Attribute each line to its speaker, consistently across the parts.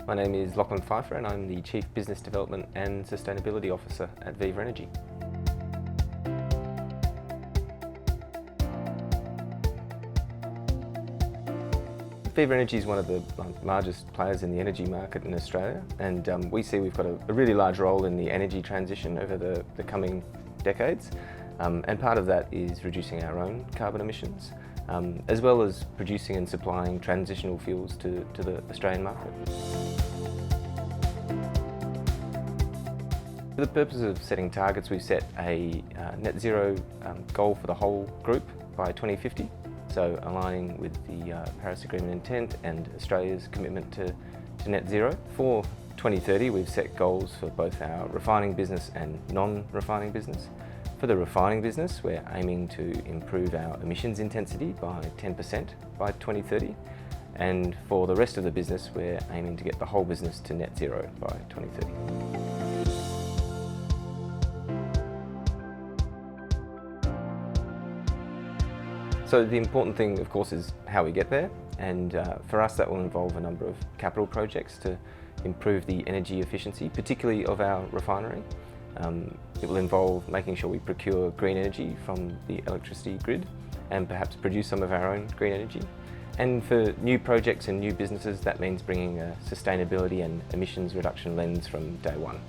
Speaker 1: My name is Lachlan Pfeiffer and I'm the Chief Business Development and Sustainability Officer at Viva Energy. Viva Energy is one of the largest players in the energy market in Australia, and we see we've got a really large role in the energy transition over the coming decades. And part of that is reducing our own carbon emissions, as well as producing and supplying transitional fuels to the Australian market. For the purpose of setting targets, we've set a net zero goal for the whole group by 2050. So aligning with the Paris Agreement intent and Australia's commitment to net zero. For 2030, we've set goals for both our refining business and non-refining business. For the refining business, we're aiming to improve our emissions intensity by 10% by 2030. And for the rest of the business, we're aiming to get the whole business to net zero by 2030. So the important thing, of course, is how we get there, and for us that will involve a number of capital projects to improve the energy efficiency, particularly of our refinery. It will involve making sure we procure green energy from the electricity grid and perhaps produce some of our own green energy. And for new projects and new businesses, that means bringing a sustainability and emissions reduction lens from day one.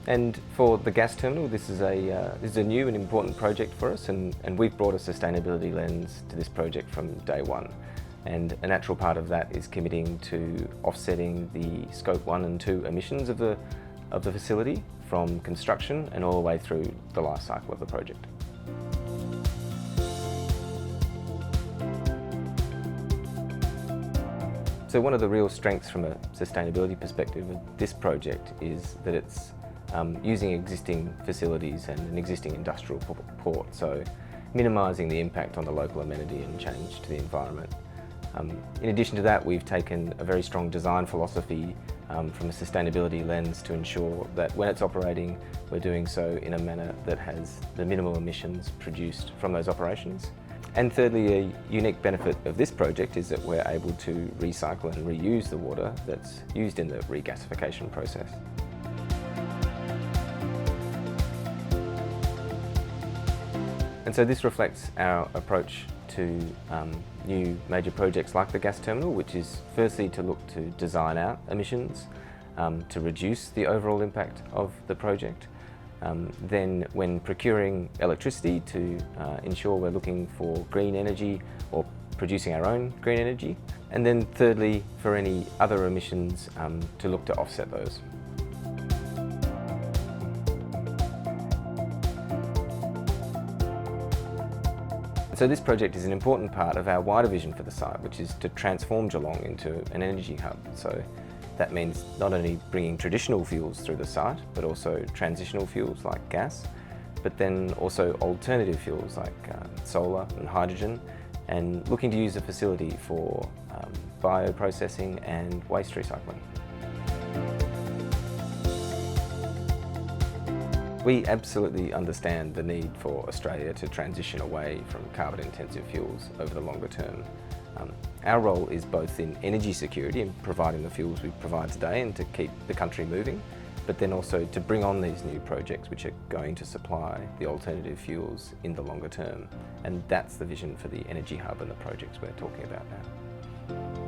Speaker 1: And for the gas terminal, this is a new and important project for us, and we've brought a sustainability lens to this project from day one. And a natural part of that is committing to offsetting the scope 1 and 2 emissions of the facility from construction and all the way through the life cycle of the project. So one of the real strengths from a sustainability perspective of this project is that it's using existing facilities and an existing industrial port, so minimising the impact on the local amenity and change to the environment. In addition to that, we've taken a very strong design philosophy from a sustainability lens to ensure that when it's operating, we're doing so in a manner that has the minimal emissions produced from those operations. And thirdly, a unique benefit of this project is that we're able to recycle and reuse the water that's used in the regasification process. And so this reflects our approach to new major projects like the gas terminal, which is firstly to look to design out emissions, to reduce the overall impact of the project. Then when procuring electricity, to ensure we're looking for green energy or producing our own green energy. And then thirdly, for any other emissions, to look to offset those. So this project is an important part of our wider vision for the site, which is to transform Geelong into an energy hub. So that means not only bringing traditional fuels through the site, but also transitional fuels like gas, but then also alternative fuels like solar and hydrogen, and looking to use the facility for bioprocessing and waste recycling. We absolutely understand the need for Australia to transition away from carbon-intensive fuels over the longer term. Our role is both in energy security and providing the fuels we provide today and to keep the country moving, but then also to bring on these new projects which are going to supply the alternative fuels in the longer term. And that's the vision for the Energy Hub and the projects we're talking about now.